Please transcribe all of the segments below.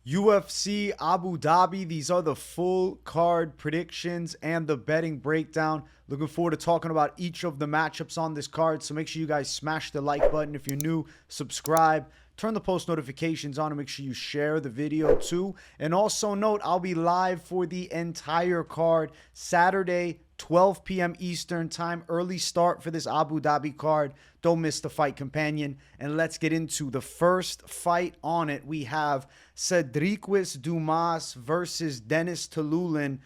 UFC Abu Dhabi. These are the full card predictions and the betting breakdown. Looking forward to talking about each of the matchups on this card. So make sure you guys smash the like button. If you're new, subscribe. Turn the post notifications on and make sure you share the video too. And also note, I'll be live for the entire card Saturday, 12 p.m. Eastern time. Early start for this Abu Dhabi card. Don't miss the fight companion. And let's get into the first fight on it. We have Cedric Dumas versus Denis Tiuliulin.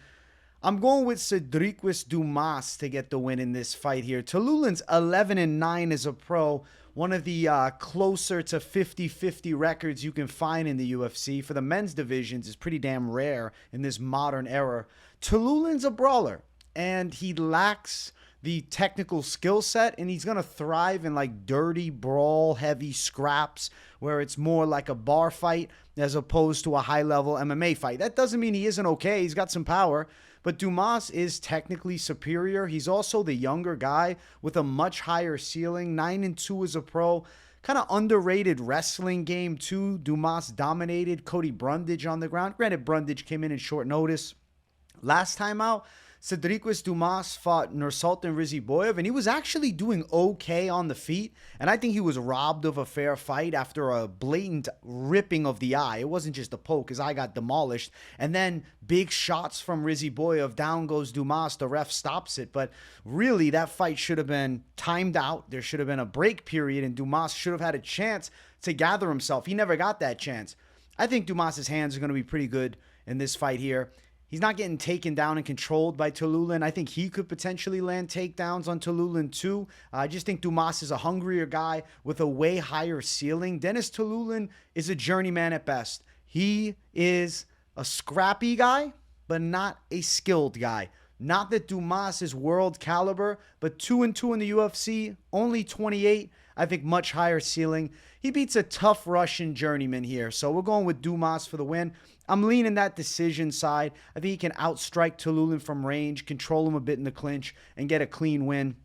I'm going with Cedric Dumas to get the win in this fight here. Tiuliulin's 11-9 as a pro. One of the closer to 50-50 records you can find in the UFC. For the men's divisions, is pretty damn rare in this modern era. Tiuliulin's a brawler, and he lacks the technical skill set, and he's going to thrive in like dirty, brawl-heavy scraps where it's more like a bar fight as opposed to a high-level MMA fight. That doesn't mean he isn't okay. He's got some power. But Dumas is technically superior. He's also the younger guy with a much higher ceiling. 9-2 as a pro. Kind of underrated wrestling game too. Dumas dominated Cody Brundage on the ground. Granted, Brundage came in short notice. Last time out, Cedric Dumas fought Nursultan Rizziboyev, and he was actually doing okay on the feet. And I think he was robbed of a fair fight after a blatant ripping of the eye. It wasn't just a poke. His eye got demolished. And then big shots from Rizziboyev. Down goes Dumas. The ref stops it. But really, that fight should have been timed out. There should have been a break period, and Dumas should have had a chance to gather himself. He never got that chance. I think Dumas's hands are going to be pretty good in this fight here. He's not getting taken down and controlled by Tiuliulin. I think he could potentially land takedowns on Tiuliulin too. I just think Dumas is a hungrier guy with a way higher ceiling. Denis Tiuliulin is a journeyman at best. He is a scrappy guy, but not a skilled guy. Not that Dumas is world caliber, but 2-2 in the UFC, only 28. I think much higher ceiling. He beats a tough Russian journeyman here. So we're going with Dumas for the win. I'm leaning that decision side. I think he can outstrike Tiuliulin from range, control him a bit in the clinch, and get a clean win.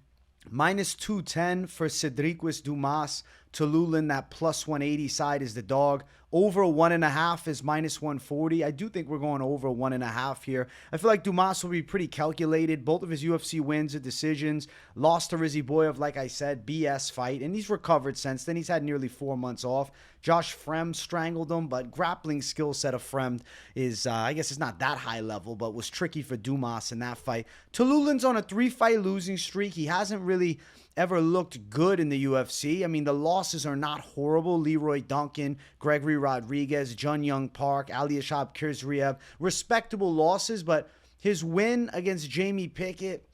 Minus 210 for Cedric Dumas. Tiuliulin, that plus 180 side is the dog. Over 1.5 is minus 140. I do think we're going over 1.5 here. I feel like Dumas will be pretty calculated. Both of his UFC wins are decisions. Lost to Rizziboyev, like I said, BS fight. And he's recovered since then. He's had nearly 4 months off. Josh Fremd strangled him, but grappling skill set of Fremd is, I guess it's not that high level, but was tricky for Dumas in that fight. Tiuliulin's on a 3-fight losing streak. He hasn't really ever looked good in the UFC. I mean, the losses are not horrible. Leroy Duncan, Gregory Rodriguez, Jun Young Park, Aliashab Kirzriev. Respectable losses, but his win against Jamie Pickett,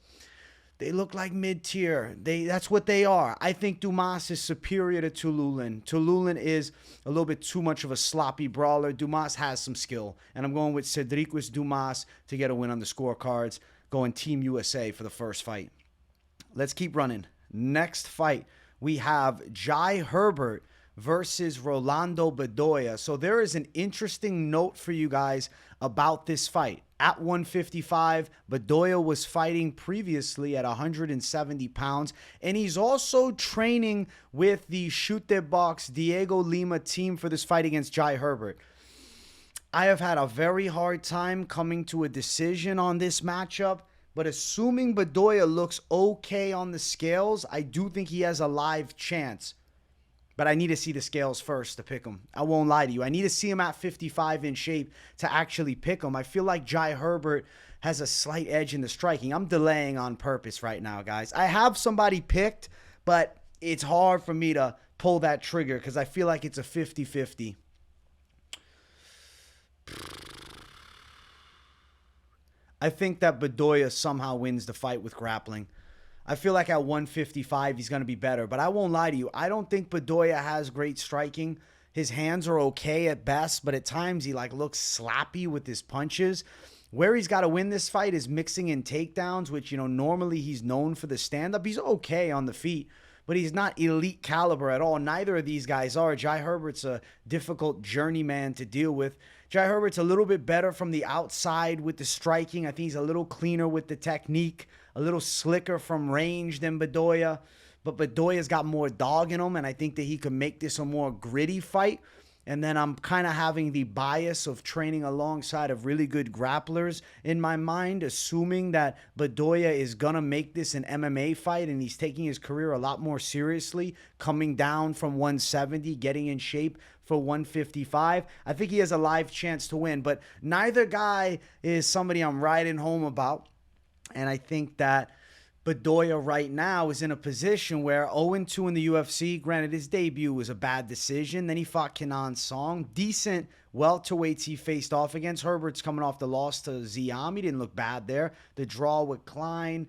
they look like mid-tier. That's what they are. I think Dumas is superior to Tiuliulin. Tiuliulin is a little bit too much of a sloppy brawler. Dumas has some skill. And I'm going with Cedric Dumas to get a win on the scorecards. Going Team USA for the first fight. Let's keep running. Next fight, we have Jai Herbert versus Rolando Bedoya. So there is an interesting note for you guys about this fight. At 155, Bedoya was fighting previously at 170 pounds, and he's also training with the Chute Box Diego Lima team for this fight against Jai Herbert. I have had a very hard time coming to a decision on this matchup. But assuming Bedoya looks okay on the scales, I do think he has a live chance. But I need to see the scales first to pick him. I won't lie to you. I need to see him at 55 in shape to actually pick him. I feel like Jai Herbert has a slight edge in the striking. I'm delaying on purpose right now, guys. I have somebody picked, but it's hard for me to pull that trigger because I feel like it's a 50-50. I think that Bedoya somehow wins the fight with grappling. I feel like at 155, he's going to be better. But I won't lie to you. I don't think Bedoya has great striking. His hands are okay at best, but at times he looks slappy with his punches. Where he's got to win this fight is mixing in takedowns, which, normally he's known for the stand-up. He's okay on the feet, but he's not elite caliber at all. Neither of these guys are. Jai Herbert's a difficult journeyman to deal with. Jai Herbert's a little bit better from the outside with the striking. I think he's a little cleaner with the technique, a little slicker from range than Bedoya. But Bedoya's got more dog in him, and I think that he could make this a more gritty fight. And then I'm kind of having the bias of training alongside of really good grapplers in my mind, assuming that Bedoya is going to make this an MMA fight and he's taking his career a lot more seriously, coming down from 170, getting in shape for 155. I think he has a live chance to win, but neither guy is somebody I'm riding home about. And I think that Bedoya right now is in a position where 0-2 in the UFC. Granted, his debut was a bad decision. Then he fought Kenan Song. Decent welterweights he faced off against. Herbert's coming off the loss to Ziam. He didn't look bad there. The draw with Klein,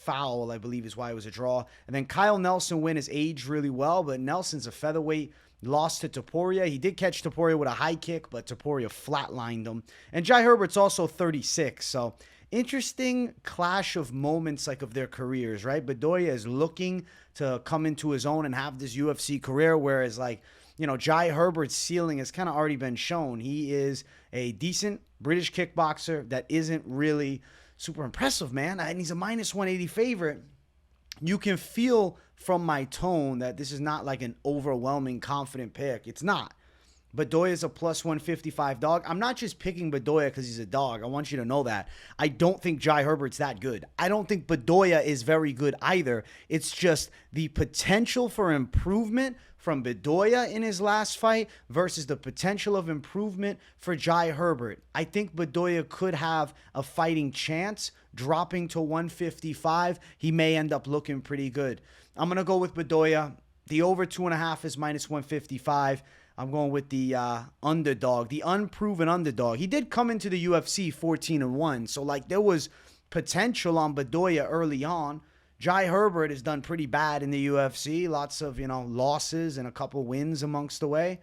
foul, I believe is why it was a draw. And then Kyle Nelson win his age really well, but Nelson's a featherweight. Lost to Topuria. He did catch Topuria with a high kick, but Topuria flatlined him. And Jai Herbert's also 36, so interesting clash of moments like of their careers, right? Bedoya is looking to come into his own and have this UFC career, whereas like, you know, Jai Herbert's ceiling has kind of already been shown. He is a decent British kickboxer that isn't really super impressive, man. And he's a minus 180 favorite. You can feel from my tone that this is not like an overwhelming confident pick. It's not. Bedoya is a plus 155 dog. I'm not just picking Bedoya because he's a dog. I want you to know that. I don't think Jai Herbert's that good. I don't think Bedoya is very good either. It's just the potential for improvement from Bedoya in his last fight versus the potential of improvement for Jai Herbert. I think Bedoya could have a fighting chance. Dropping to 155, he may end up looking pretty good. I'm going to go with Bedoya. The over 2.5 is minus 155. I'm going with the underdog, the unproven underdog. He did come into the UFC 14-1, so like there was potential on Bedoya early on. Jai Herbert has done pretty bad in the UFC. Lots of, you know, losses and a couple wins amongst the way.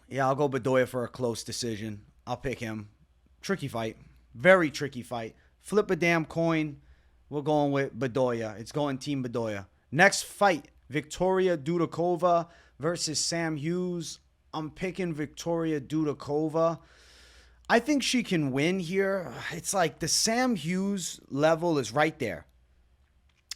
Yeah, I'll go Bedoya for a close decision. I'll pick him. Tricky fight. Very tricky fight. Flip a damn coin. We're going with Bedoya. It's going Team Bedoya. Next fight, Victoria Dudakova versus Sam Hughes. I'm picking Victoria Dudakova. I think she can win here. It's like the Sam Hughes level is right there.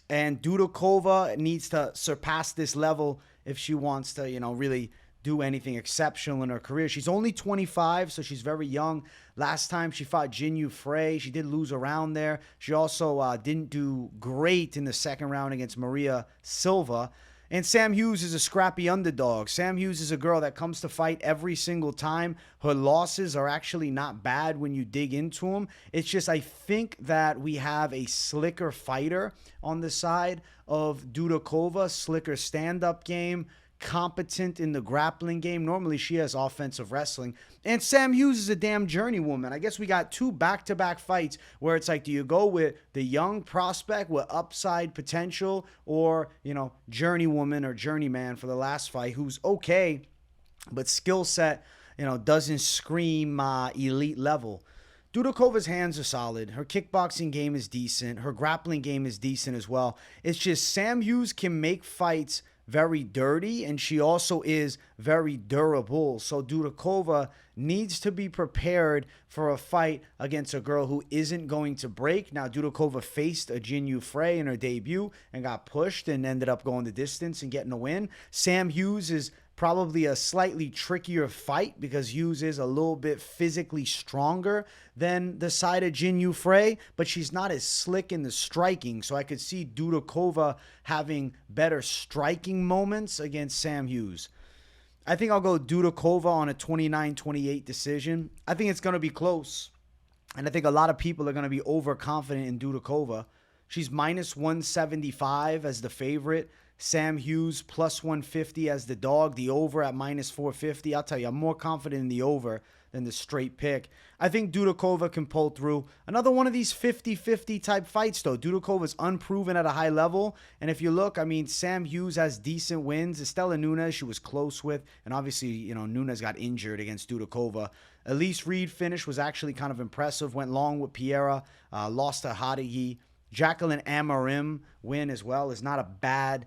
And Dudakova needs to surpass this level if she wants to, you know, really do anything exceptional in her career. She's only 25, so she's very young. Last time she fought Jinyu Frey, she did lose a round there. She also didn't do great in the second round against Maria Silva. And Sam Hughes is a scrappy underdog. Sam Hughes is a girl that comes to fight every single time. Her losses are actually not bad when you dig into them. It's just I think that we have a slicker fighter on the side of Dudakova, slicker stand-up game, competent in the grappling game. Normally she has offensive wrestling. And Sam Hughes is a damn journeywoman. I guess we got two back-to-back fights where it's like, do you go with the young prospect with upside potential or, you know, journeywoman or journeyman for the last fight who's okay, but skill set, you know, doesn't scream elite level. Dudakova's hands are solid. Her kickboxing game is decent. Her grappling game is decent as well. It's just Sam Hughes can make fights very dirty, and she also is very durable. So Dudakova needs to be prepared for a fight against a girl who isn't going to break. Now, Dudakova faced a Jinyu Frey in her debut and got pushed and ended up going the distance and getting a win. Sam Hughes is probably a slightly trickier fight because Hughes is a little bit physically stronger than the side of Jinyu Frey, but she's not as slick in the striking. So I could see Dudakova having better striking moments against Sam Hughes. I think I'll go Dudakova on a 29-28 decision. I think it's going to be close. And I think a lot of people are going to be overconfident in Dudakova. She's minus 175 as the favorite. Sam Hughes plus 150 as the dog. The over at minus 450. I'll tell you, I'm more confident in the over than the straight pick. I think Dudakova can pull through. Another one of these 50-50 type fights, though. Dudakova's unproven at a high level. And if you look, I mean, Sam Hughes has decent wins. Estela Nunes, she was close with. And obviously, you know, Nunes got injured against Dudakova. Elise Reed finish was actually kind of impressive. Went long with Piera. Lost to Hadigi. Jacqueline Amarim win as well is not a bad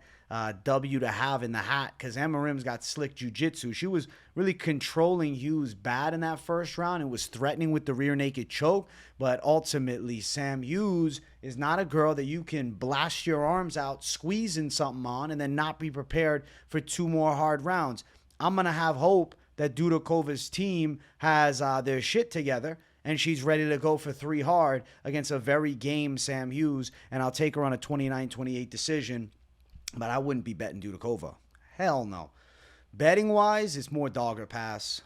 W to have in the hat because Amarim's got slick jiu-jitsu. She was really controlling Hughes bad in that first round and was threatening with the rear naked choke. But ultimately, Sam Hughes is not a girl that you can blast your arms out, squeezing something on, and then not be prepared for two more hard rounds. I'm going to have hope that Dudakova's team has their shit together and she's ready to go for 3 hard against a very game Sam Hughes, and I'll take her on a 29-28 decision, but I wouldn't be betting Dudakova. Hell no. Betting-wise, it's more dog or pass.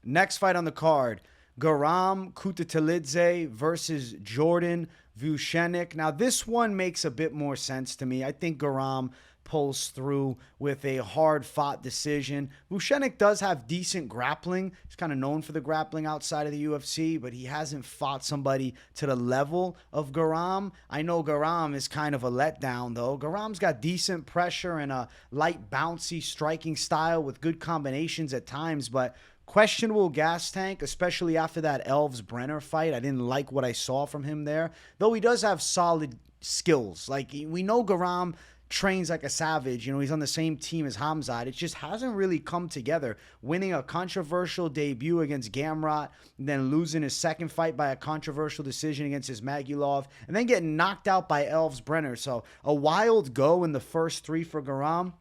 Next fight on the card, Garam Kutateladze versus Jordan Vucenic. Now, this one makes a bit more sense to me. I think Garam pulls through with a hard-fought decision. Vucenic does have decent grappling. He's kind of known for the grappling outside of the UFC, but he hasn't fought somebody to the level of Garam. I know Garam is kind of a letdown, though. Garam's got decent pressure and a light, bouncy striking style with good combinations at times, but questionable gas tank, especially after that Elves Brener fight. I didn't like what I saw from him there, though he does have solid skills. Like, we know Garam trains like a savage. You know, he's on the same team as Hamzat. It just hasn't really come together. Winning a controversial debut against Gamrot, and then losing his second fight by a controversial decision against Ismagulov, and then getting knocked out by Elves Brener. So a wild go in the first 3 for Garam.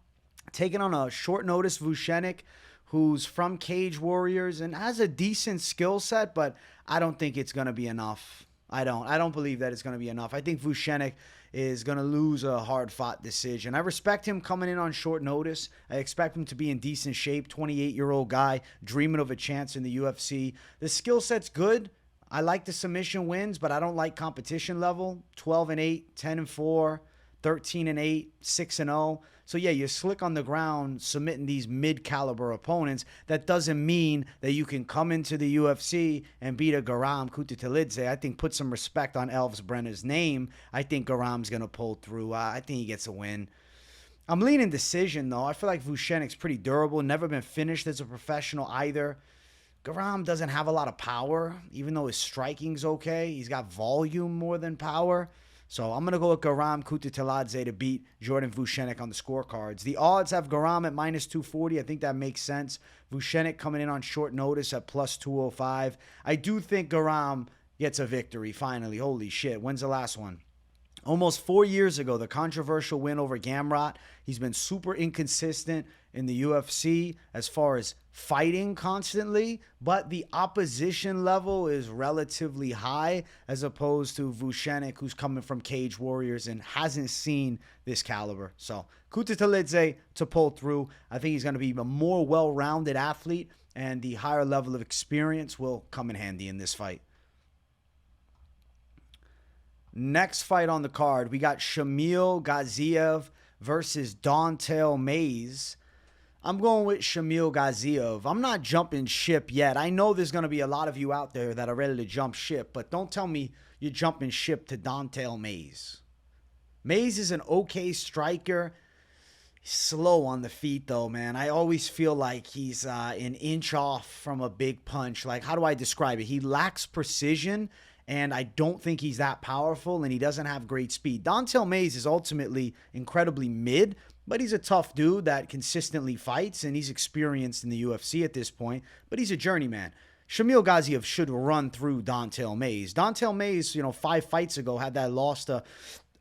Taking on a short notice Vucenic, who's from Cage Warriors and has a decent skill set, but I don't think it's going to be enough. I don't believe that it's going to be enough. I think Vucenic is going to lose a hard-fought decision. I respect him coming in on short notice. I expect him to be in decent shape. 28-year-old guy dreaming of a chance in the UFC. The skill set's good. I like the submission wins, but I don't like competition level. 12-8, 10-4, 13-8, 6-0. So, yeah, you're slick on the ground submitting these mid-caliber opponents. That doesn't mean that you can come into the UFC and beat a Garam Kutateladze. I think put some respect on Elves Brenner's name. I think Garam's going to pull through. I think he gets a win. I'm leaning decision, though. I feel like Vucenic's pretty durable. Never been finished as a professional either. Garam doesn't have a lot of power, even though his striking's okay. He's got volume more than power. So I'm going to go with Garam Kutateladze to beat Jordan Vucenic on the scorecards. The odds have Garam at minus 240. I think that makes sense. Vucenic coming in on short notice at plus 205. I do think Garam gets a victory finally. Holy shit. When's the last one? Almost 4 years ago, the controversial win over Gamrot. He's been super inconsistent in the UFC as far as fighting constantly, but the opposition level is relatively high as opposed to Vucenic, who's coming from Cage Warriors and hasn't seen this caliber. So Kutateladze to pull through. I think he's going to be a more well-rounded athlete, and the higher level of experience will come in handy in this fight. Next fight on the card, we got Shamil Gaziev versus Don'Tale Mayes. I'm going with Shamil Gaziev. I'm not jumping ship yet. I know there's going to be a lot of you out there that are ready to jump ship, but don't tell me you're jumping ship to Don'Tale Mayes. Mayes is an okay striker. He's slow on the feet, though, man. I always feel like he's an inch off from a big punch. Like, how do I describe it? He lacks precision, and I don't think he's that powerful, and he doesn't have great speed. Don'Tale Mayes is ultimately incredibly mid, but he's a tough dude that consistently fights, and he's experienced in the UFC at this point, but he's a journeyman. Shamil Gaziev should run through Don'Tale Mayes. Don'Tale Mayes, 5 fights ago, had that loss to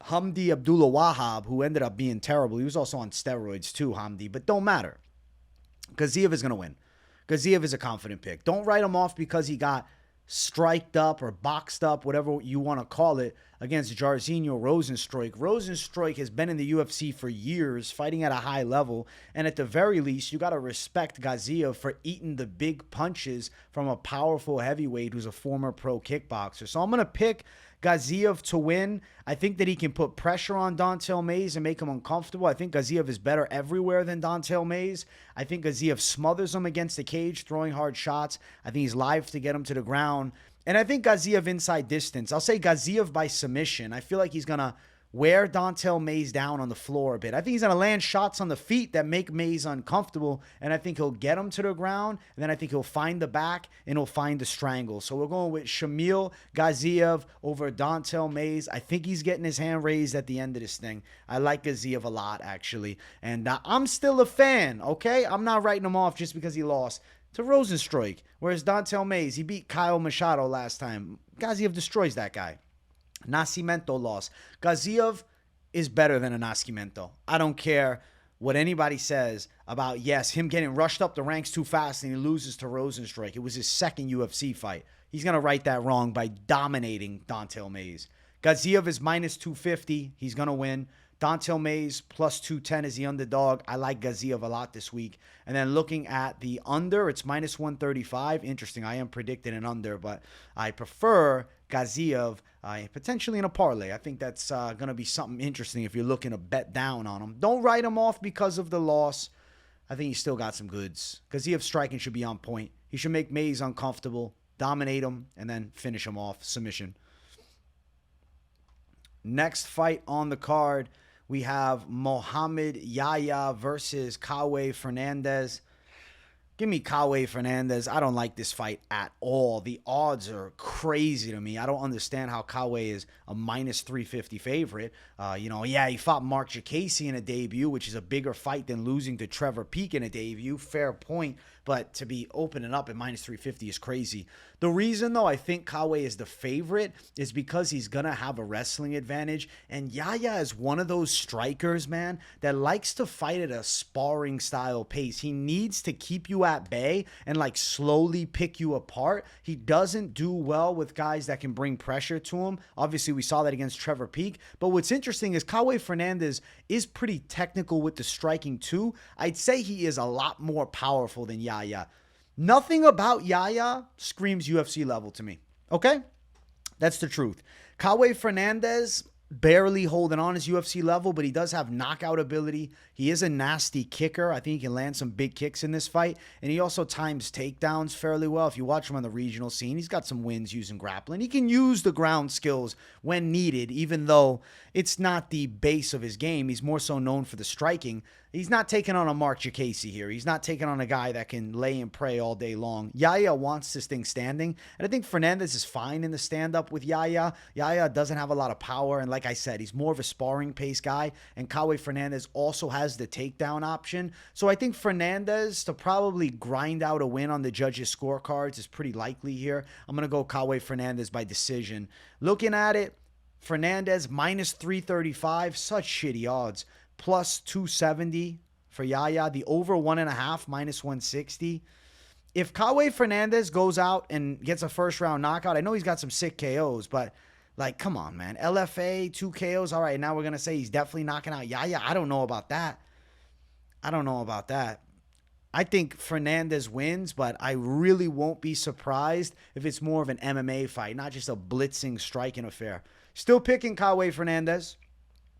Hamdi Abdullah Wahab, who ended up being terrible. He was also on steroids too, Hamdi, but don't matter. Gaziev is going to win. Gaziev is a confident pick. Don't write him off because he got striked up or boxed up, whatever you want to call it, against Jairzinho Rozenstruik. Rozenstruik has been in the UFC for years, fighting at a high level, and at the very least, you got to respect Gaziev for eating the big punches from a powerful heavyweight who's a former pro kickboxer. So I'm going to pick Gaziev to win. I think that he can put pressure on Don'Tale Mayes and make him uncomfortable. I think Gaziev is better everywhere than Don'Tale Mayes. I think Gaziev smothers him against the cage, throwing hard shots. I think he's live to get him to the ground. And I think Gaziev inside distance. I'll say Gaziev by submission. I feel like he's going to wear Don'Tale Mayes down on the floor a bit. I think he's going to land shots on the feet that make Mayes uncomfortable, and I think he'll get him to the ground, and then I think he'll find the back, and he'll find the strangle. So we're going with Shamil Gaziev over Don'Tale Mayes. I think he's getting his hand raised at the end of this thing. I like Gaziev a lot, actually, and I'm still a fan, okay? I'm not writing him off just because he lost to Rozenstruik, whereas Don'Tale Mayes, he beat Kyle Machado last time. Gaziev destroys that guy. Nascimento lost. Gaziev is better than a Nascimento. I don't care what anybody says about, yes, him getting rushed up the ranks too fast and he loses to Rosenstruik. It was his second UFC fight. He's going to right that wrong by dominating Don'Tale Mayes. Gaziev is minus 250. He's going to win. Don'Tale Mayes plus 210 is the underdog. I like Gaziev a lot this week. And then looking at the under, it's minus 135. Interesting. I am predicting an under, but I prefer Gaziev potentially in a parlay. I think that's going to be something interesting if you're looking to bet down on him. Don't write him off because of the loss. I think he's still got some goods. Gaziev's striking should be on point. He should make Mayes uncomfortable, dominate him, and then finish him off. Submission. Next fight on the card, we have Mohammad Yahya versus Kauê Fernandes. Give me Kauê Fernandes. I don't like this fight at all. The odds are crazy to me. I don't understand how Kauê is a minus 350 favorite. He fought Mark Chiesa in a debut, which is a bigger fight than losing to Trevor Peek in a debut. Fair point. But to be opening up at minus 350 is crazy. The reason, though, I think Kauê is the favorite is because he's going to have a wrestling advantage. And Yahya is one of those strikers, man, that likes to fight at a sparring style pace. He needs to keep you at bay and slowly pick you apart. He doesn't do well with guys that can bring pressure to him. Obviously, we saw that against Trevor Peek. But what's interesting is Kauê Fernandes is pretty technical with the striking too. I'd say he is a lot more powerful than Yahya. Nothing about Yahya screams UFC level to me. Okay? That's the truth. Kauê Fernandes barely holding on his UFC level, but he does have knockout ability. He is a nasty kicker. I think he can land some big kicks in this fight. And he also times takedowns fairly well. If you watch him on the regional scene, he's got some wins using grappling. He can use the ground skills when needed, even though it's not the base of his game. He's more so known for the striking. He's not taking on a Mark Chiesa here. He's not taking on a guy that can lay and pray all day long. Yahya wants this thing standing, and I think Fernandes is fine in the stand-up with Yahya. Yahya doesn't have a lot of power, and like I said, he's more of a sparring pace guy, and Kauê Fernandes also has the takedown option. So I think Fernandes to probably grind out a win on the judges' scorecards is pretty likely here. I'm going to go Kauê Fernandes by decision. Looking at it, Fernandes minus 335, such shitty odds. Plus 270 for Yahya. The over 1.5 minus 160. If Kauê Fernandes goes out and gets a first round knockout, I know he's got some sick KOs, but come on, man. LFA, 2 KOs. All right, now we're going to say he's definitely knocking out Yahya. I don't know about that. I think Fernandes wins, but I really won't be surprised if it's more of an MMA fight, not just a blitzing striking affair. Still picking Kauê Fernandes.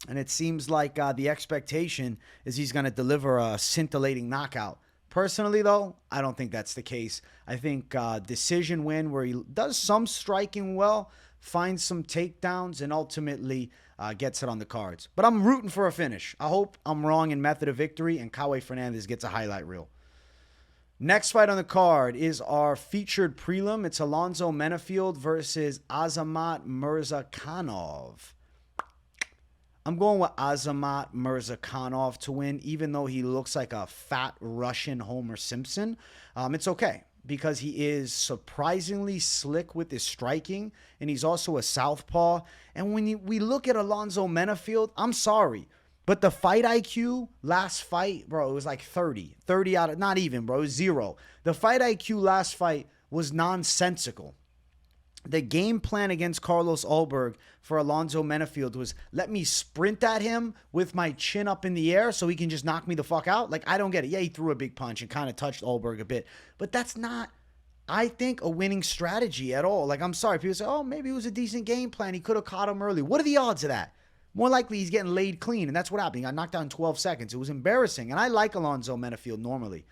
And it seems like the expectation is he's going to deliver a scintillating knockout. Personally, though, I don't think that's the case. I think decision win where he does some striking well, finds some takedowns, and ultimately gets it on the cards. But I'm rooting for a finish. I hope I'm wrong in method of victory and Kauê Fernandes gets a highlight reel. Next fight on the card is our featured prelim. It's Alonzo Menifield versus Azamat Murzakanov. I'm going with Azamat Murzakanov to win, even though he looks like a fat Russian Homer Simpson. It's okay because he is surprisingly slick with his striking, and he's also a southpaw. And when we look at Alonzo Menifield, I'm sorry, but the fight IQ last fight, bro, it was like 30 out of, not even, bro, it was 0. The fight IQ last fight was nonsensical. The game plan against Carlos Ulberg for Alonzo Menifield was let me sprint at him with my chin up in the air so he can just knock me the fuck out. I don't get it. Yeah, he threw a big punch and kind of touched Ulberg a bit. But that's not, I think, a winning strategy at all. I'm sorry. People say, oh, maybe it was a decent game plan. He could have caught him early. What are the odds of that? More likely he's getting laid clean, and that's what happened. He got knocked out in 12 seconds. It was embarrassing, and I like Alonzo Menifield normally.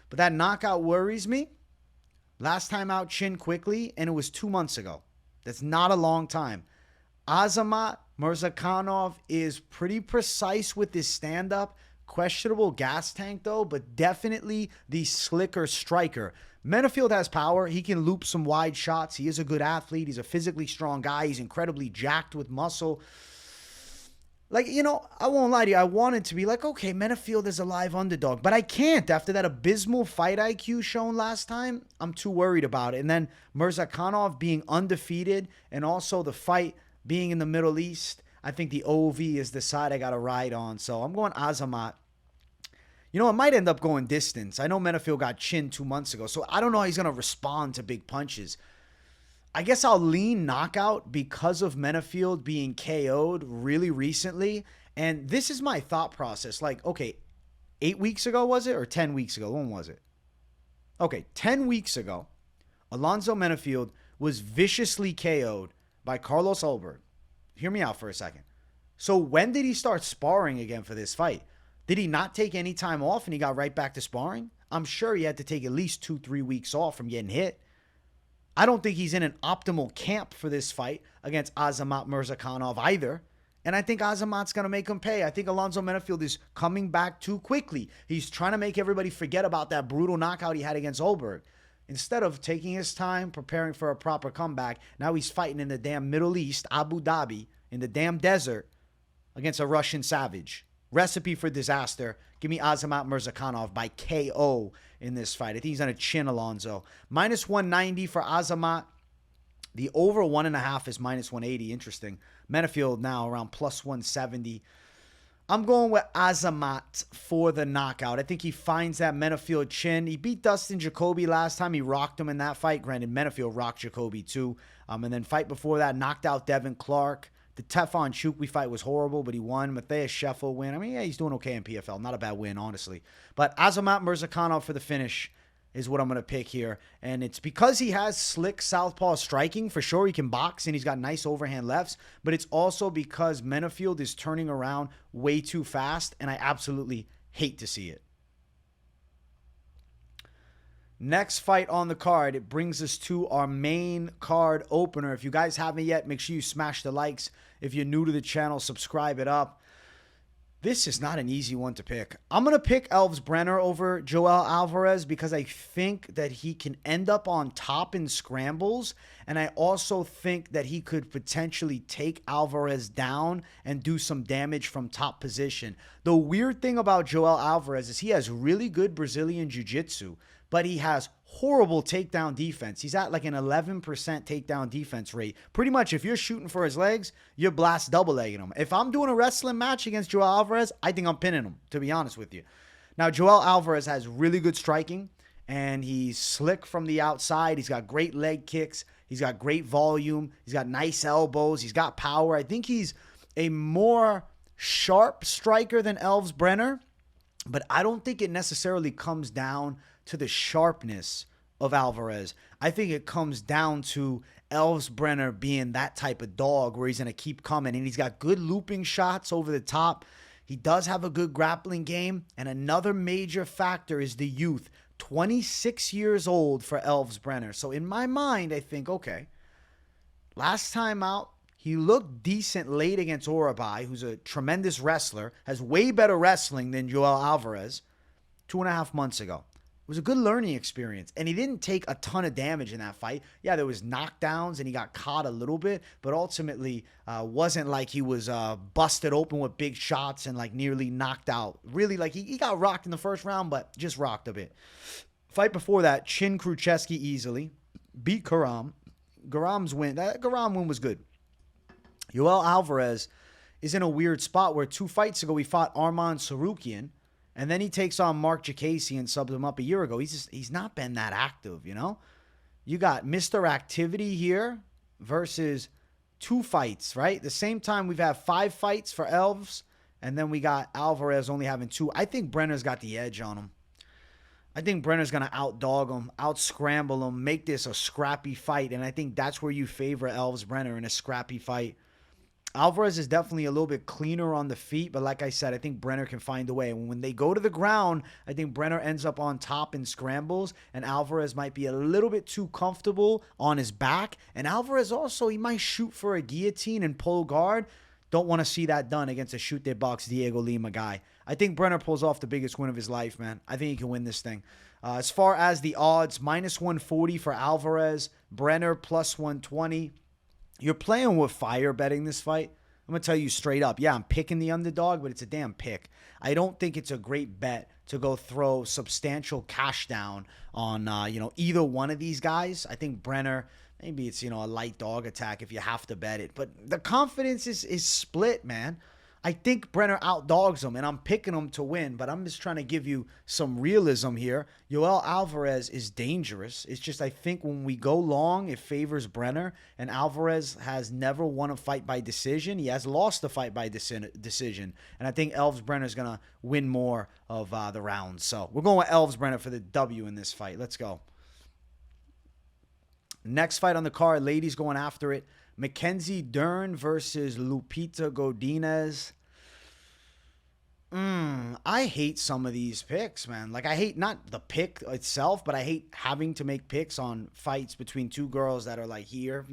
But that knockout worries me. Last time out, chin quickly, and it was 2 months ago. That's not a long time. Azamat Murzakanov is pretty precise with his stand-up. Questionable gas tank, though, but definitely the slicker striker. Menifield has power. He can loop some wide shots. He is a good athlete. He's a physically strong guy. He's incredibly jacked with muscle. I won't lie to you. I wanted to be okay, Menifield is a live underdog. But I can't. After that abysmal fight IQ shown last time, I'm too worried about it. And then Murzakanov being undefeated and also the fight being in the Middle East, I think the OV is the side I got to ride on. So I'm going Azamat. You know, it might end up going distance. I know Menifield got chinned 2 months ago, so I don't know how he's going to respond to big punches. I guess I'll lean knockout because of Menifield being KO'd really recently. And this is my thought process. Like, okay, 8 weeks ago, was it? Or 10 weeks ago? When was it? Okay, 10 weeks ago, Alonzo Menifield was viciously KO'd by Carlos Ulberg. Hear me out for a second. So when did he start sparring again for this fight? Did he not take any time off and he got right back to sparring? I'm sure he had to take at least 2-3 weeks off from getting hit. I don't think he's in an optimal camp for this fight against Azamat Murzakanov either. And I think Azamat's going to make him pay. I think Alonzo Menifield is coming back too quickly. He's trying to make everybody forget about that brutal knockout he had against Ulberg. Instead of taking his time, preparing for a proper comeback, now he's fighting in the damn Middle East, Abu Dhabi, in the damn desert against a Russian savage. Recipe for disaster. Give me Azamat Murzakanov by KO in this fight. I think he's going to chin Alonzo. Minus 190 for Azamat. The over 1.5 is minus 180. Interesting. Menifield now around plus 170. I'm going with Azamat for the knockout. I think he finds that Menifield chin. He beat Dustin Jacoby last time. He rocked him in that fight. Granted, Menifield rocked Jacoby too. And then fight before that, knocked out Devin Clark. The Teflon Chukwi fight was horrible, but he won. Matthias Scheffel win. I mean, yeah, he's doing okay in PFL. Not a bad win, honestly. But Azamat Murzakanov for the finish is what I'm going to pick here. And it's because he has slick southpaw striking. For sure, he can box, and he's got nice overhand lefts. But it's also because Menifield is turning around way too fast, and I absolutely hate to see it. Next fight on the card, it brings us to our main card opener. If you guys haven't yet, make sure you smash the likes. If you're new to the channel, subscribe it up. This is not an easy one to pick. I'm going to pick Elves Brener over Joel Alvarez because I think that he can end up on top in scrambles. And I also think that he could potentially take Alvarez down and do some damage from top position. The weird thing about Joel Alvarez is he has really good Brazilian jiu-jitsu, but he has horrible takedown defense. He's at like an 11% takedown defense rate. Pretty much if you're shooting for his legs, you're blast double-legging him. If I'm doing a wrestling match against Joel Alvarez, I think I'm pinning him, to be honest with you. Now, Joel Alvarez has really good striking, and he's slick from the outside. He's got great leg kicks. He's got great volume. He's got nice elbows. He's got power. I think he's a more sharp striker than Elves Brener, but I don't think it necessarily comes down to the sharpness of Alvarez. I think it comes down to Elves Brener being that type of dog where he's going to keep coming, and he's got good looping shots over the top. He does have a good grappling game, and another major factor is the youth. 26 years old for Elves Brener. So in my mind, I think, okay, last time out, he looked decent late against Urabai, who's a tremendous wrestler, has way better wrestling than Joel Alvarez 2.5 months ago. It was a good learning experience, and he didn't take a ton of damage in that fight. Yeah, there was knockdowns, and he got caught a little bit, but ultimately wasn't like he was busted open with big shots and like nearly knocked out. Really, like he got rocked in the first round, but just rocked a bit. Fight before that, Chin Krucheski easily, beat Garam. Garam's win, that Garam win was good. Joel Alvarez is in a weird spot where 2 fights ago he fought Arman Sarukian, and then he takes on Mark Jacasey and subbed him up a year ago. He's not been that active, you know? You got Mr. Activity here versus 2 fights, right? The same time we've had 5 fights for Elves, and then we got Alvarez only having 2. I think Brenner's got the edge on him. I think Brenner's going to outdog him, out-scramble him, make this a scrappy fight, and I think that's where you favor Elves Brener in a scrappy fight. Alvarez is definitely a little bit cleaner on the feet, but like I said, I think Brener can find a way. And when they go to the ground, I think Brener ends up on top in scrambles, and Alvarez might be a little bit too comfortable on his back. And Alvarez also, he might shoot for a guillotine and pull guard. Don't want to see that done against a shoot their box Diego Lima guy. I think Brener pulls off the biggest win of his life, man. I think he can win this thing. As far as the odds, minus 140 for Alvarez, Brener plus 120. You're playing with fire betting this fight. I'm going to tell you straight up. Yeah, I'm picking the underdog, but it's a damn pick. I don't think it's a great bet to go throw substantial cash down on, either one of these guys. I think Brener, maybe it's, a light dog attack if you have to bet it. But the confidence is split, man. I think Brener outdogs him, and I'm picking him to win, but I'm just trying to give you some realism here. Yoel Alvarez is dangerous. It's just I think when we go long, it favors Brener, and Alvarez has never won a fight by decision. He has lost a fight by decision, and I think Elves Brener is going to win more of the rounds. So we're going with Elves Brener for the W in this fight. Let's go. Next fight on the card, ladies going after it. Mackenzie Dern versus Lupita Godinez. I hate some of these picks, man. Like, I hate not the pick itself, but I hate having to make picks on fights between two girls that are like here.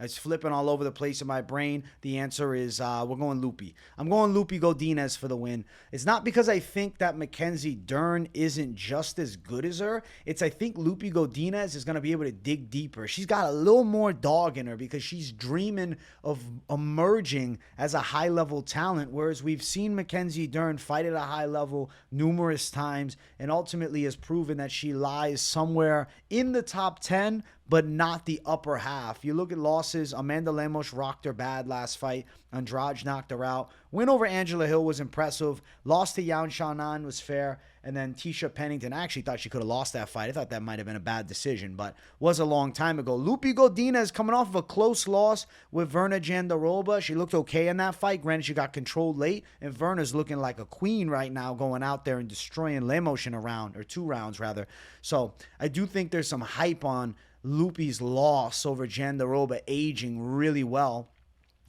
It's flipping all over the place in my brain. The answer is we're going Lupi. I'm going Lupi Godinez for the win. It's not because I think that Mackenzie Dern isn't just as good as her. It's I think Lupi Godinez is going to be able to dig deeper. She's got a little more dog in her because she's dreaming of emerging as a high-level talent, whereas we've seen Mackenzie Dern fight at a high level numerous times and ultimately has proven that she lies somewhere in the top 10, but not the upper half. You look at losses, Amanda Lemos rocked her bad last fight. Andrade knocked her out. Win over Angela Hill was impressive. Lost to Yan Xiaonan was fair. And then Tisha Pennington, I actually thought she could have lost that fight. I thought that might have been a bad decision, but was a long time ago. Lupi Godinez coming off of a close loss with Verna Jandiroba. She looked okay in that fight. Granted, she got controlled late, and Verna's looking like a queen right now going out there and destroying Lemos in a round, or 2 rounds rather. So I do think there's some hype on Lupi's loss over Jandiroba aging really well.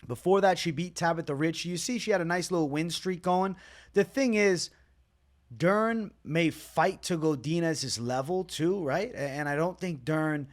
Before that, she beat Tabitha Rich. You see she had a nice little win streak going. The thing is, Dern may fight to Godinez's level too, right? And I don't think Dern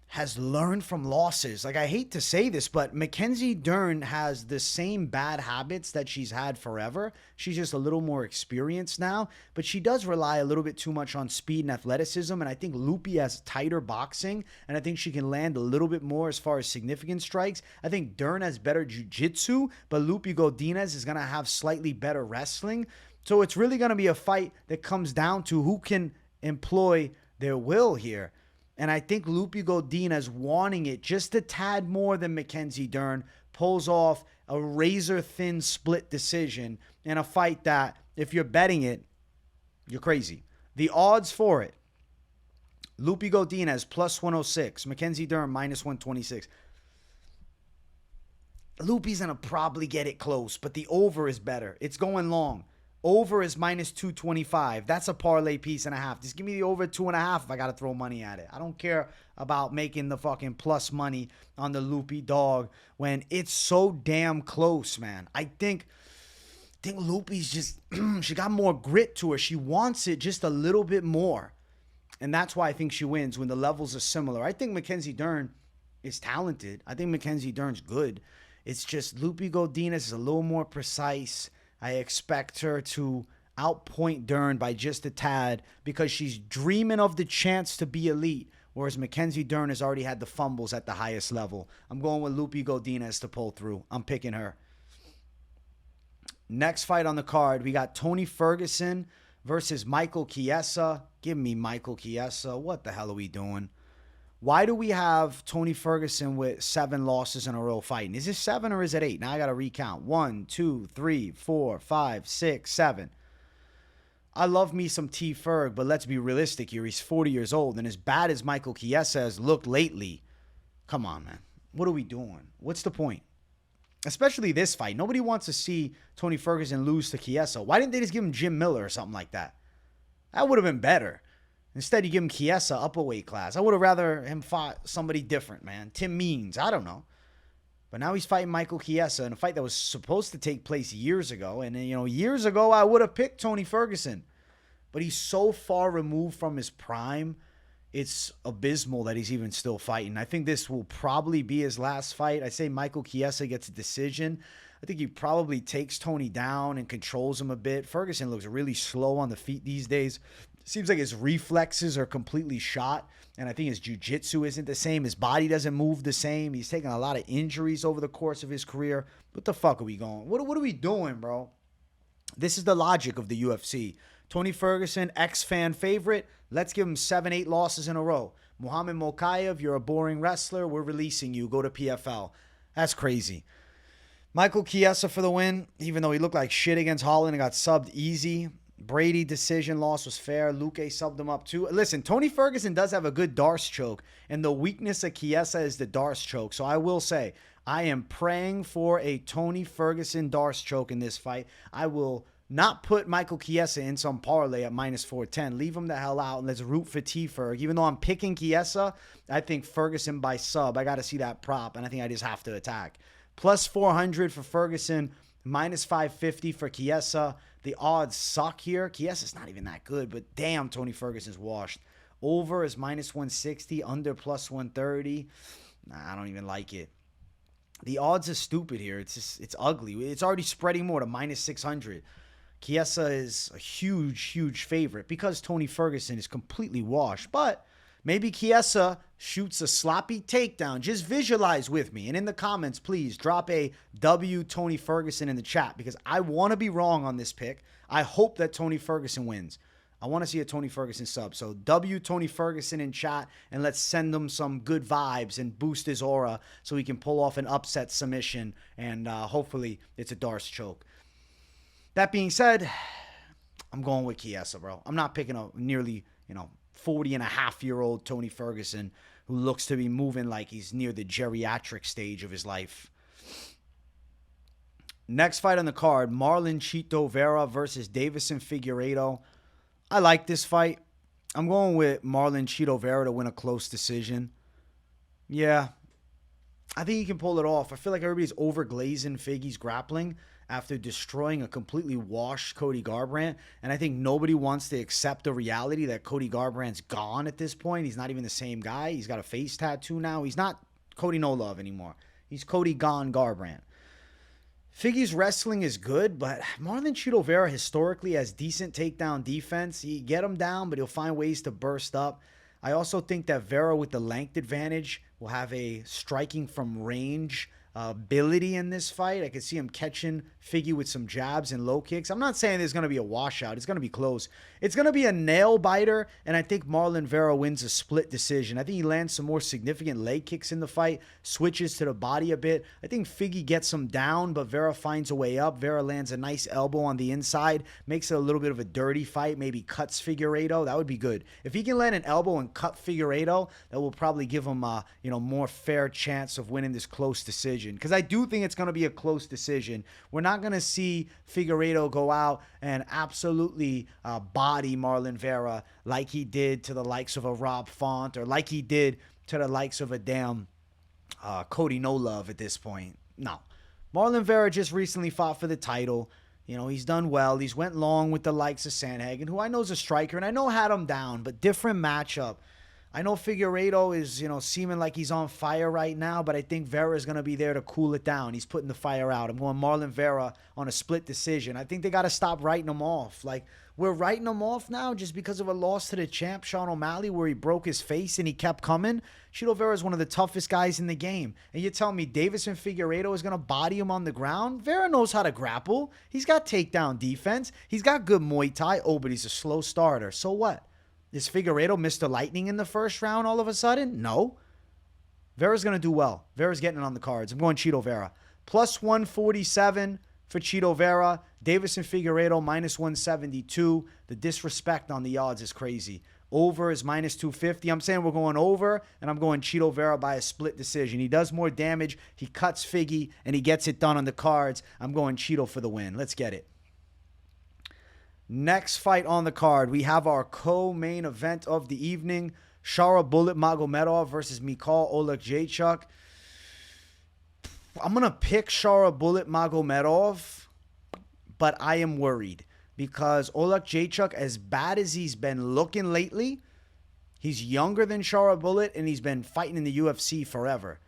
has learned from losses. Like, I hate to say this, but Mackenzie Dern has the same bad habits that she's had forever. She's just a little more experienced now, but she does rely a little bit too much on speed and athleticism, and I think Lupi has tighter boxing, and I think she can land a little bit more as far as significant strikes. I think Dern has better jiu-jitsu, but Lupi Godinez is going to have slightly better wrestling. So it's really going to be a fight that comes down to who can employ their will here. And I think Lupi Godinez, wanting it just a tad more than Mackenzie Dern, pulls off a razor-thin split decision in a fight that, if you're betting it, you're crazy. The odds for it, Lupi Godinez plus 106, Mackenzie Dern minus 126. Lupi's going to probably get it close, but the over is better. It's going long. Over is minus 225. That's a parlay piece and a half. Just give me the over 2.5 if I got to throw money at it. I don't care about making the fucking plus money on the Lupi dog when it's so damn close, man. I think Lupi's just, she got more grit to her. She wants it just a little bit more. And that's why I think she wins when the levels are similar. I think Mackenzie Dern is talented. I think Mackenzie Dern's good. It's just Lupi Godinez is a little more precise. I expect her to outpoint Dern by just a tad because she's dreaming of the chance to be elite, whereas Mackenzie Dern has already had the fumbles at the highest level. I'm going with Lupi Godinez to pull through. I'm picking her. Next fight on the card, we got Tony Ferguson versus Michael Chiesa. Give me Michael Chiesa. What the hell are we doing? Why do we have Tony Ferguson with 7 losses in a row fighting? Is it 7 or is it 8? Now I got to recount. 1, 2, 3, 4, 5, 6, 7. I love me some T. Ferg, but let's be realistic here. He's 40 years old, and as bad as Michael Chiesa has looked lately, come on, man. What are we doing? What's the point? Especially this fight. Nobody wants to see Tony Ferguson lose to Chiesa. Why didn't they just give him Jim Miller or something like that? That would have been better. Instead, you give him Chiesa up a weight class. I would have rather him fought somebody different, man. Tim Means. I don't know. But now he's fighting Michael Chiesa in a fight that was supposed to take place years ago. And, years ago, I would have picked Tony Ferguson. But he's so far removed from his prime, it's abysmal that he's even still fighting. I think this will probably be his last fight. I say Michael Chiesa gets a decision. I think he probably takes Tony down and controls him a bit. Ferguson looks really slow on the feet these days. Seems like his reflexes are completely shot, and I think his jiu-jitsu isn't the same. His body doesn't move the same. He's taken a lot of injuries over the course of his career. What the fuck are we going? What are we doing, bro? This is the logic of the UFC. Tony Ferguson, ex-fan favorite. Let's give him 7, 8 losses in a row. Muhammad Mokaev, you're a boring wrestler. We're releasing you. Go to PFL. That's crazy. Michael Chiesa for the win, even though he looked like shit against Holland and got subbed easy. Brady decision loss was fair. Luque subbed him up too. Listen, Tony Ferguson does have a good Darce choke, and the weakness of Chiesa is the Darce choke. So I will say, I am praying for a Tony Ferguson Darce choke in this fight. I will not put Michael Chiesa in some parlay at minus 410. Leave him the hell out and let's root for T-Ferg. Even though I'm picking Chiesa, I think Ferguson by sub. I got to see that prop, and I think I just have to attack. Plus 400 for Ferguson, minus 550 for Chiesa. The odds suck here. Chiesa's not even that good, but damn, Tony Ferguson's washed. Over is minus 160, under plus 130. Nah, I don't even like it. The odds are stupid here. It's ugly. It's already spreading more to minus 600. Chiesa is a huge favorite because Tony Ferguson is completely washed. But maybe Chiesa shoots a sloppy takedown. Just visualize with me. And in the comments, please drop a W Tony Ferguson in the chat because I want to be wrong on this pick. I hope that Tony Ferguson wins. I want to see a Tony Ferguson sub. So W Tony Ferguson in chat, and let's send him some good vibes and boost his aura so he can pull off an upset submission, and hopefully it's a Darce choke. That being said, I'm going with Chiesa, bro. I'm not picking a nearly, 40-and-a-half-year-old Tony Ferguson who looks to be moving like he's near the geriatric stage of his life. Next fight on the card, Marlon Chito Vera versus Davison Figueiredo. I like this fight. I'm going with Marlon Chito Vera to win a close decision. Yeah, I think he can pull it off. I feel like everybody's overglazing Figgy's grappling after destroying a completely washed Cody Garbrandt. And I think nobody wants to accept the reality that Cody Garbrandt's gone at this point. He's not even the same guy. He's got a face tattoo now. He's not Cody No Love anymore. He's Cody Gone Garbrandt. Figgy's wrestling is good, but Marlon Chito Vera historically has decent takedown defense. He get him down, but he'll find ways to burst up. I also think that Vera with the length advantage will have a striking from range ability in this fight. I could see him catching Figgy with some jabs and low kicks. I'm not saying there's going to be a washout. It's going to be close. It's going to be a nail biter, and I think Marlon Vera wins a split decision. I think he lands some more significant leg kicks in the fight, switches to the body a bit. I think Figgy gets him down, but Vera finds a way up. Vera lands a nice elbow on the inside, makes it a little bit of a dirty fight, maybe cuts Figueiredo. That would be good. If he can land an elbow and cut Figueiredo, that will probably give him a more fair chance of winning this close decision. Because I do think it's going to be a close decision. We're not going to see Figueiredo go out and absolutely body Marlon Vera like he did to the likes of a Rob Font or like he did to the likes of a damn Cody No Love at this point. No. Marlon Vera just recently fought for the title. He's done well. He's went long with the likes of Sandhagen, who I know is a striker, and I know had him down, but different matchup. I know Figueiredo is, seeming like he's on fire right now, but I think Vera is going to be there to cool it down. He's putting the fire out. I'm going Marlon Vera on a split decision. I think they got to stop writing him off. Like, we're writing him off now just because of a loss to the champ, Sean O'Malley, where he broke his face and he kept coming. Chito Vera is one of the toughest guys in the game. And you're telling me Davison Figueiredo is going to body him on the ground? Vera knows how to grapple. He's got takedown defense. He's got good Muay Thai. Oh, but he's a slow starter. So what? Is Figueiredo Mr. Lightning in the first round all of a sudden? No. Vera's going to do well. Vera's getting it on the cards. I'm going Chito Vera. Plus 147 for Chito Vera. Davison Figueiredo minus 172. The disrespect on the odds is crazy. Over is minus 250. I'm saying we're going over, and I'm going Chito Vera by a split decision. He does more damage. He cuts Figgy, and he gets it done on the cards. I'm going Chito for the win. Let's get it. Next fight on the card, we have our co-main event of the evening. Shara Bullet Magomedov versus Mikhail Oleksiejczuk. I'm going to pick Shara Bullet Magomedov, but I am worried because Oleksiejczuk, as bad as he's been looking lately, he's younger than Shara Bullet and he's been fighting in the UFC forever.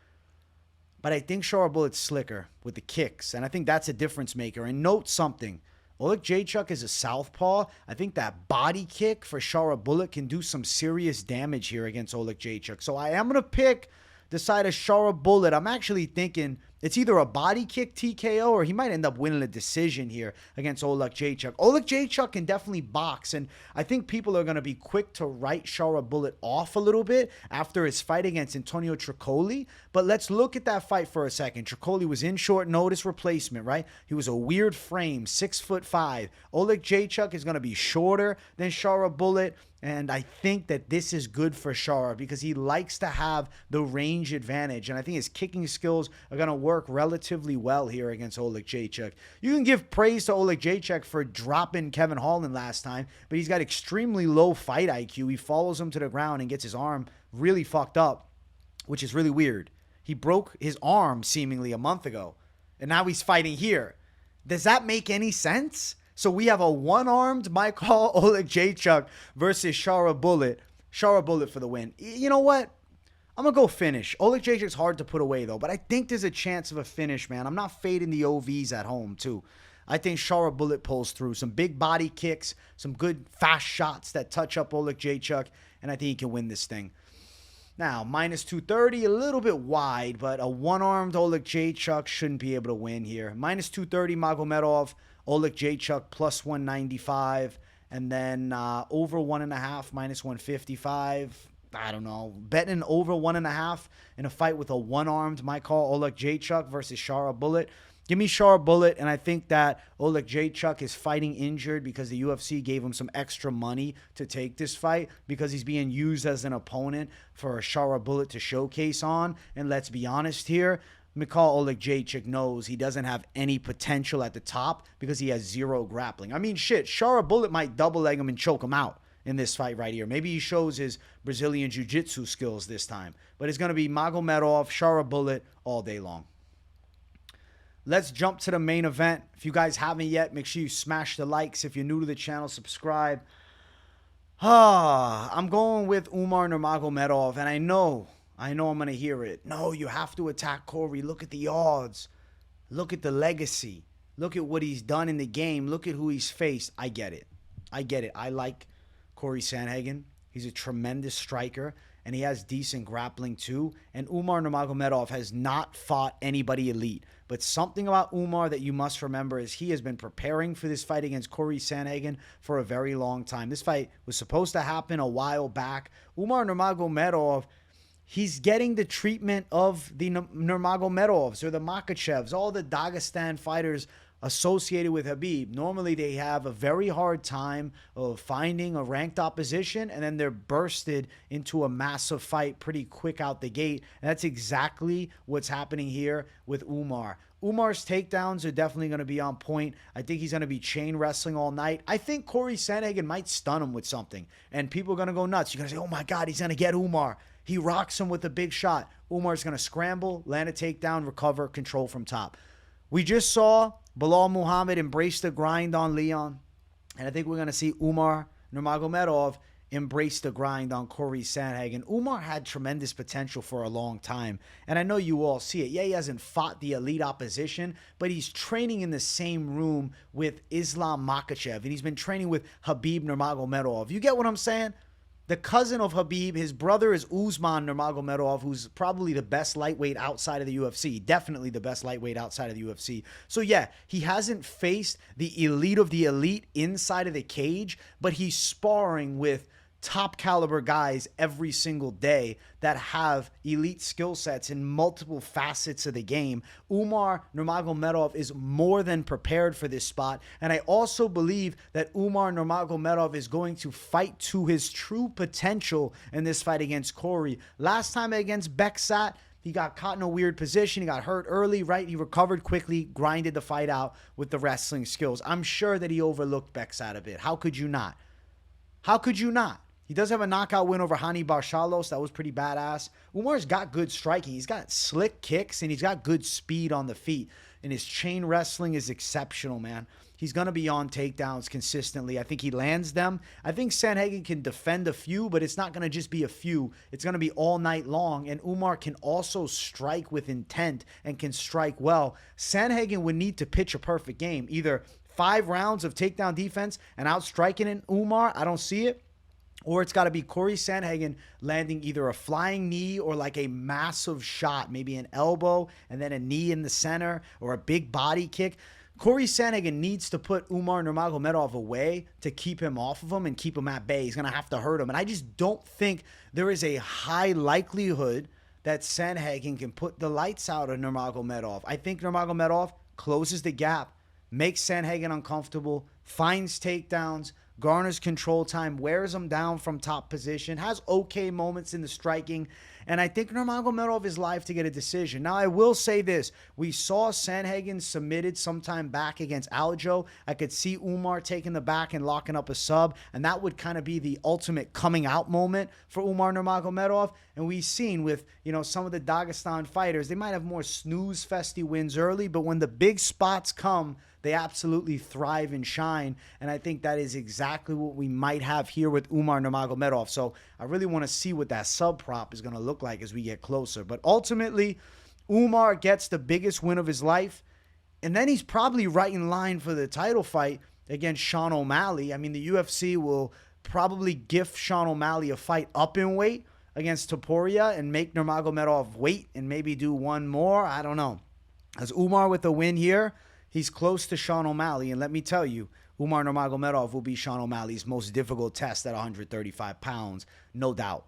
But I think Shara Bullet's slicker with the kicks, and I think that's a difference maker. And note something. Oleksiejczuk is a southpaw. I think that body kick for Shara Bullet can do some serious damage here against Oleksiejczuk. So I am going to pick the side of Shara Bullet. I'm actually thinking It's either a body kick TKO or he might end up winning a decision here against Oleksiejczuk. Oleksiejczuk can definitely box, and I think people are going to be quick to write Sharabullet off a little bit after his fight against Antonio Tricoli. But let's look at that fight for a second. Tricoli was in short notice replacement, right? He was a weird frame, 6'5". Oleksiejczuk is going to be shorter than Sharabullet. And I think that this is good for Shara because he likes to have the range advantage. And I think his kicking skills are going to work relatively well here against Oleksiejczuk. You can give praise to Oleksiejczuk for dropping Kevin Holland last time, but he's got extremely low fight IQ. He follows him to the ground and gets his arm really fucked up, which is really weird. He broke his arm seemingly a month ago, and now he's fighting here. Does that make any sense? So we have a one-armed Michael Oleksiejczuk versus Sharabullet. Sharabullet for the win. You know what? I'm going to go finish. Oleksiejczuk's hard to put away, though. But I think there's a chance of a finish, man. I'm not fading the OVs at home, too. I think Sharabullet pulls through. Some big body kicks, some good fast shots that touch up Oleksiejczuk, and I think he can win this thing. Now, minus 230, a little bit wide, but a one-armed Oleksiejczuk shouldn't be able to win here. Minus 230, Magomedov. Oleksiejczuk plus 195, and then over 1.5 minus 155. I don't know. Betting over 1.5 in a fight with a one-armed Michael Oleksiejczuk versus Sharabullet. Give me Sharabullet, and I think that Oleksiejczuk is fighting injured because the UFC gave him some extra money to take this fight because he's being used as an opponent for a Sharabullet to showcase on. And let's be honest here. Michael Oleksiejczuk knows he doesn't have any potential at the top because he has zero grappling. I mean, shit, Sharabullet might double leg him and choke him out in this fight right here. Maybe he shows his Brazilian jiu-jitsu skills this time. But it's going to be Magomedov, Sharabullet all day long. Let's jump to the main event. If you guys haven't yet, make sure you smash the likes. If you're new to the channel, subscribe. I'm going with Umar Nurmagomedov, and I know I'm going to hear it. No, you have to attack Corey. Look at the odds. Look at the legacy. Look at what he's done in the game. Look at who he's faced. I get it. I like Corey Sandhagen. He's a tremendous striker, and he has decent grappling too. And Umar Nurmagomedov has not fought anybody elite. But something about Umar that you must remember is he has been preparing for this fight against Corey Sandhagen for a very long time. This fight was supposed to happen a while back. Umar Nurmagomedov, he's getting the treatment of the Nurmagomedovs or the Makhachevs, all the Dagestan fighters associated with Khabib. Normally, they have a very hard time of finding a ranked opposition, and then they're bursted into a massive fight pretty quick out the gate. And that's exactly what's happening here with Umar. Umar's takedowns are definitely going to be on point. I think he's going to be chain wrestling all night. I think Corey Sandhagen might stun him with something, and people are going to go nuts. You're going to say, oh my God, he's going to get Umar. He rocks him with a big shot. Umar's going to scramble, land a takedown, recover, control from top. We just saw Belal Muhammad embrace the grind on Leon. And I think we're going to see Umar Nurmagomedov embrace the grind on Corey Sandhagen. Umar had tremendous potential for a long time. And I know you all see it. Yeah, he hasn't fought the elite opposition, but he's training in the same room with Islam Makhachev. And he's been training with Khabib Nurmagomedov. You get what I'm saying? The cousin of Khabib, his brother is Usman Nurmagomedov, who's probably the best lightweight outside of the UFC. Definitely the best lightweight outside of the UFC. So yeah, he hasn't faced the elite of the elite inside of the cage, but he's sparring with top caliber guys every single day that have elite skill sets in multiple facets of the game. Umar Nurmagomedov is more than prepared for this spot, and I also believe that Umar Nurmagomedov is going to fight to his true potential in this fight against Corey. Last time against Beksat, he got caught in a weird position. He got hurt early, right? He recovered quickly, grinded the fight out with the wrestling skills. I'm sure that he overlooked Beksat a bit. How could you not? How could you not? He does have a knockout win over Hani Barchalos. That was pretty badass. Umar's got good striking. He's got slick kicks, and he's got good speed on the feet. And his chain wrestling is exceptional, man. He's going to be on takedowns consistently. I think he lands them. I think Sandhagen can defend a few, but it's not going to just be a few. It's going to be all night long. And Umar can also strike with intent and can strike well. Sandhagen would need to pitch a perfect game. Either 5 rounds of takedown defense and outstriking in Umar. I don't see it. or it's got to be Corey Sandhagen landing either a flying knee or like a massive shot, maybe an elbow and then a knee in the center or a big body kick. Corey Sandhagen needs to put Umar Nurmagomedov away to keep him off of him and keep him at bay. He's going to have to hurt him. And I just don't think there is a high likelihood that Sandhagen can put the lights out of Nurmagomedov. I think Nurmagomedov closes the gap, makes Sandhagen uncomfortable, finds takedowns, garners control time, wears him down from top position, has okay moments in the striking, and I think Nurmagomedov is live to get a decision. Now, I will say this. We saw Sandhagen submitted sometime back against Aljo. I could see Umar taking the back and locking up a sub, and that would kind of be the ultimate coming out moment for Umar Nurmagomedov. And we've seen with, some of the Dagestan fighters, they might have more snooze-festy wins early, but when the big spots come, they absolutely thrive and shine, and I think that is exactly what we might have here with Umar Nurmagomedov. So I really want to see what that sub prop is going to look like as we get closer. But ultimately, Umar gets the biggest win of his life, and then he's probably right in line for the title fight against Sean O'Malley. I mean, the UFC will probably gift Sean O'Malley a fight up in weight against Topuria and make Nurmagomedov wait and maybe do one more. I don't know. As Umar with a win here, he's close to Sean O'Malley, and let me tell you, Umar Nurmagomedov will be Sean O'Malley's most difficult test at 135 pounds, no doubt.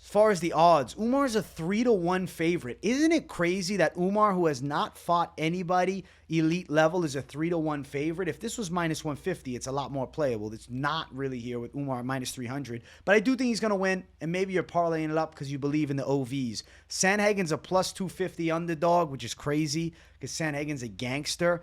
As far as the odds, Umar's a 3-1 favorite. Isn't it crazy that Umar, who has not fought anybody elite level, is a 3-1 favorite? If this was minus 150, it's a lot more playable. It's not really here with Umar at minus 300. But I do think he's going to win, and maybe you're parlaying it up because you believe in the OVs. Sandhagen's a plus 250 underdog, which is crazy because Sandhagen's a gangster.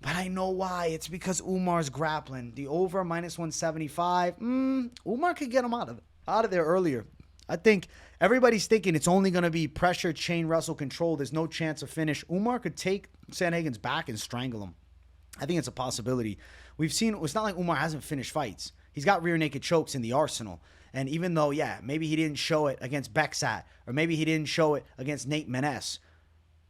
But I know why. It's because Umar's grappling. The over minus 175. Umar could get him out of there earlier. I think everybody's thinking it's only going to be pressure, chain wrestle, control. There's no chance of finish. Umar could take Sandhagen's back and strangle him. I think it's a possibility. We've seen, it's not like Umar hasn't finished fights. He's got rear naked chokes in the arsenal. And even though, maybe he didn't show it against Beksat, or maybe he didn't show it against Nate Menes,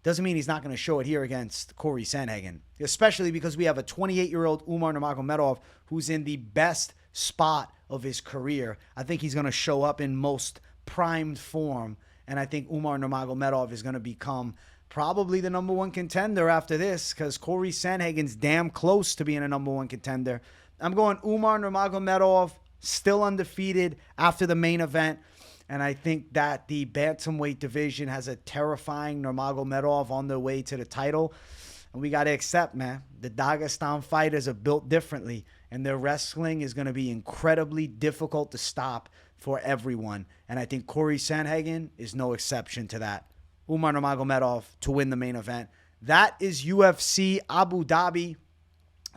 doesn't mean he's not going to show it here against Corey Sandhagen. Especially because we have a 28-year-old Umar Nurmagomedov who's in the best spot of his career. I think he's going to show up in most primed form, and I think Umar Nurmagomedov is going to become probably the #1 contender after this because Corey Sandhagen's damn close to being a #1 contender. I'm going Umar Nurmagomedov, still undefeated after the main event, and I think that the bantamweight division has a terrifying Nurmagomedov on their way to the title, and we got to accept, man, the Dagestan fighters are built differently, and their wrestling is going to be incredibly difficult to stop for everyone. And I think Corey Sandhagen is no exception to that. Umar Nurmagomedov to win the main event. That is UFC Abu Dhabi.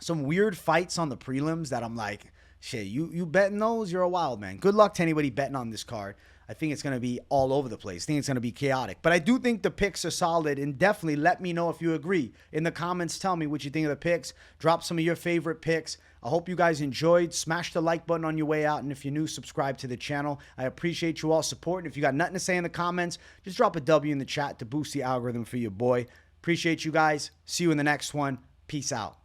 Some weird fights on the prelims that I'm like, shit, you betting those? You're a wild man. Good luck to anybody betting on this card. I think it's going to be all over the place. I think it's going to be chaotic. But I do think the picks are solid, and definitely let me know if you agree. In the comments, tell me what you think of the picks. Drop some of your favorite picks. I hope you guys enjoyed. Smash the like button on your way out, and if you're new, subscribe to the channel. I appreciate you all supporting. If you got nothing to say in the comments, just drop a W in the chat to boost the algorithm for your boy. Appreciate you guys. See you in the next one. Peace out.